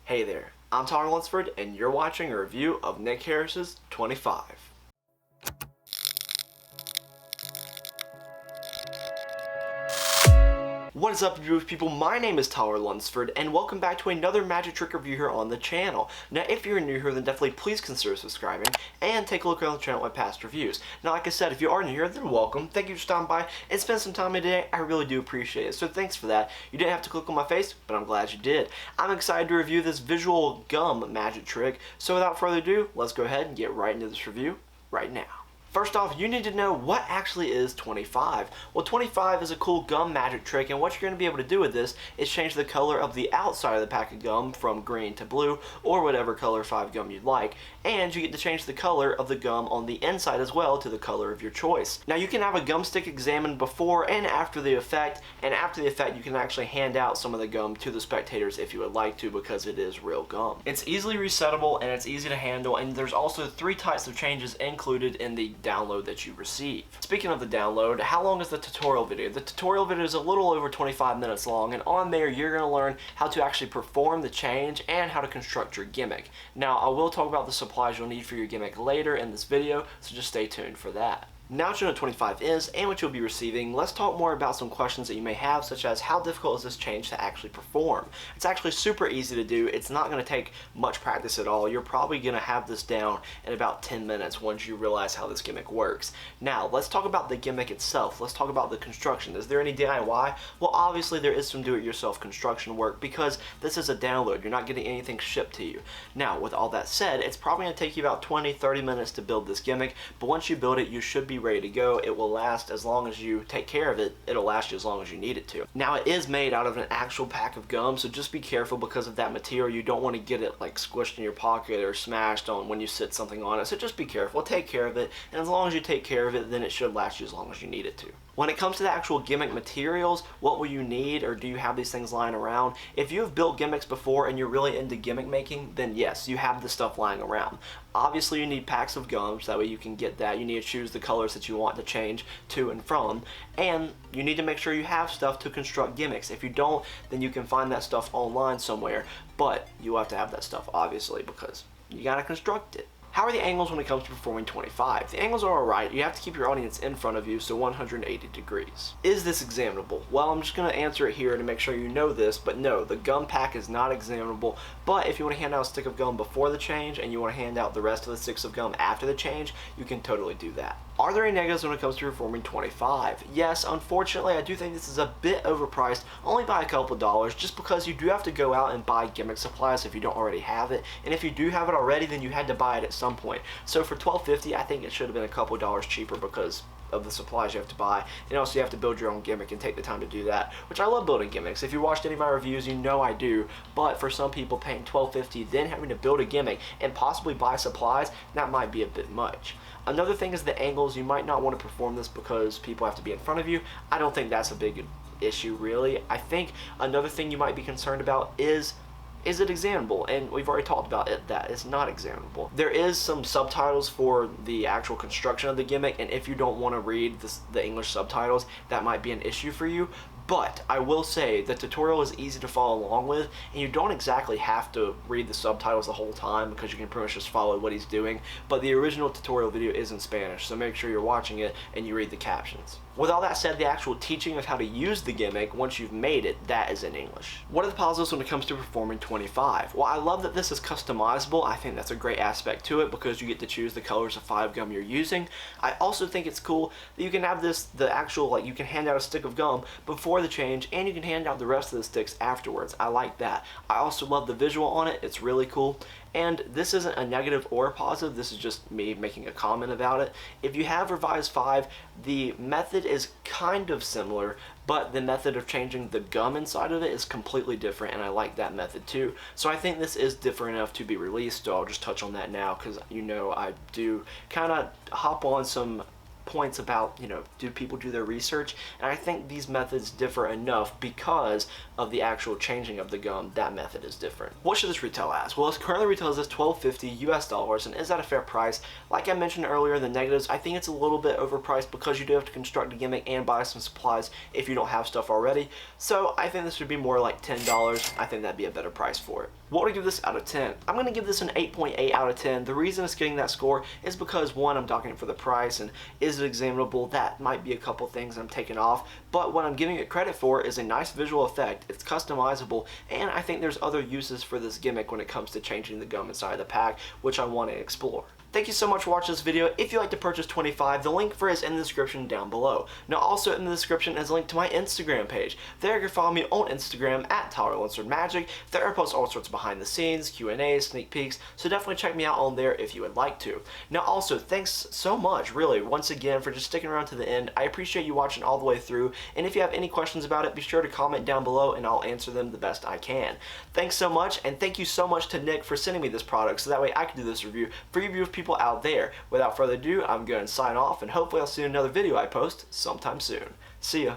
Hey there, I'm Tyler Lunsford, and you're watching a review of Nick Harris's 25. What is up, people? My name is Tyler Lunsford, and welcome back to another magic trick review here on the channel. Now, if you're new here, then definitely please consider subscribing and take a look around the channel at my past reviews. Now, like I said, if you are new here, then welcome. Thank you for stopping by and spending some time today. I really do appreciate it, so thanks for that. You didn't have to click on my face, but I'm glad you did. I'm excited to review this visual gum magic trick, so without further ado, let's go ahead and get right into this review right now. First off, you need to know what actually is 25. Well, 25 is a cool gum magic trick, and what you're going to be able to do with this is change the color of the outside of the pack of gum from green to blue, or whatever color 5 gum you'd like, and you get to change the color of the gum on the inside as well to the color of your choice. Now, you can have a gum stick examined before and after the effect, and after the effect you can actually hand out some of the gum to the spectators if you would like to, because it is real gum. It's easily resettable and it's easy to handle, and there's also 3 types of changes included in the download that you receive. Speaking of the download, how long is the tutorial video? The tutorial video is a little over 25 minutes long, and on there you're going to learn how to actually perform the change and how to construct your gimmick. Now, I will talk about the supplies you'll need for your gimmick later in this video, so just stay tuned for that. Now that you know what 25 is and what you'll be receiving, let's talk more about some questions that you may have, such as how difficult is this change to actually perform? It's actually super easy to do. It's not going to take much practice at all. You're probably going to have this down in about 10 minutes once you realize how this gimmick works. Now, let's talk about the gimmick itself. Let's talk about the construction. Is there any DIY? Well, obviously there is some do-it-yourself construction work because this is a download. You're not getting anything shipped to you. Now, with all that said, it's probably going to take you about 20-30 minutes to build this gimmick, but once you build it, you should be ready to go. It will last as long as you take care of it. It'll last you as long as you need it to. Now, it is made out of an actual pack of gum, so just be careful because of that material. You don't want to get it like squished in your pocket or smashed on when you sit something on it, so just be careful. Take care of it, and as long as you take care of it, then it should last you as long as you need it to. When it comes to the actual gimmick materials, what will you need, or do you have these things lying around? If you have built gimmicks before and you're really into gimmick making, then yes, you have the stuff lying around. Obviously, you need packs of gums, that way you can get that. You need to choose the colors that you want to change to and from, and you need to make sure you have stuff to construct gimmicks. If you don't, then you can find that stuff online somewhere, but you have to have that stuff, obviously, because you gotta construct it. How are the angles when it comes to performing 25? The angles are alright. You have to keep your audience in front of you, so 180 degrees. Is this examinable? Well, I'm just going to answer it here to make sure you know this, but no, the gum pack is not examinable. But if you want to hand out a stick of gum before the change and you want to hand out the rest of the sticks of gum after the change, you can totally do that. Are there any negatives when it comes to performing 25? Yes, unfortunately, I do think this is a bit overpriced, only by a couple dollars, just because you do have to go out and buy gimmick supplies if you don't already have it, and if you do have it already, then you had to buy it at some point. So for $12.50, I think it should have been a couple dollars cheaper because of the supplies you have to buy, and also you have to build your own gimmick and take the time to do that, which I love building gimmicks. If you watched any of my reviews, you know I do, but for some people, paying $12.50, then having to build a gimmick and possibly buy supplies, that might be a bit much. Another thing is the angles. You might not want to perform this because people have to be in front of you. I don't think that's a big issue, really. I think another thing you might be concerned about is it examinable? And we've already talked about it, that it's not examinable. There is some subtitles for the actual construction of the gimmick, and if you don't want to read the English subtitles, that might be an issue for you. But I will say the tutorial is easy to follow along with, and you don't exactly have to read the subtitles the whole time because you can pretty much just follow what he's doing. But the original tutorial video is in Spanish, so make sure you're watching it and you read the captions. With all that said, the actual teaching of how to use the gimmick once you've made it, that is in English. What are the positives when it comes to performing 25? Well, I love that this is customizable. I think that's a great aspect to it because you get to choose the colors of 5 gum you're using. I also think it's cool that you can have the actual, like, you can hand out a stick of gum before the change, and you can hand out the rest of the sticks afterwards. I like that. I also love the visual on it. It's really cool. And this isn't a negative or a positive, this is just me making a comment about it. If you have Revise 5, the method is kind of similar, but the method of changing the gum inside of it is completely different, and I like that method too. So I think this is different enough to be released, so I'll just touch on that now because you know I do kind of hop on some points about, do people do their research? And I think these methods differ enough because of the actual changing of the gum. That method is different. What should this retail as? Well, it currently retails as $12.50 US, and is that a fair price? Like I mentioned earlier, the negatives, I think it's a little bit overpriced because you do have to construct a gimmick and buy some supplies if you don't have stuff already. So I think this would be more like $10. I think that'd be a better price for it. What would I give this out of 10? I'm going to give this an 8.8 out of 10. The reason it's getting that score is because, one, I'm docking it for the price, and is it examinable? That might be a couple things I'm taking off, but what I'm giving it credit for is a nice visual effect. It's customizable, and I think there's other uses for this gimmick when it comes to changing the gum inside the pack, which I want to explore. Thank you so much for watching this video. If you'd like to purchase 25, the link for it is in the description down below. Now also in the description is a link to my Instagram page. There you can follow me on Instagram at TylerLunsfordMagic. There I post all sorts of behind the scenes, Q&As, sneak peeks, so definitely check me out on there if you would like to. Now also, thanks so much, really, once again, for just sticking around to the end. I appreciate you watching all the way through, and if you have any questions about it, be sure to comment down below and I'll answer them the best I can. Thanks so much, and thank you so much to Nick for sending me this product so that way I can do this review for you people out there. Without further ado, I'm going to sign off, and hopefully I'll see you in another video I post sometime soon. See ya.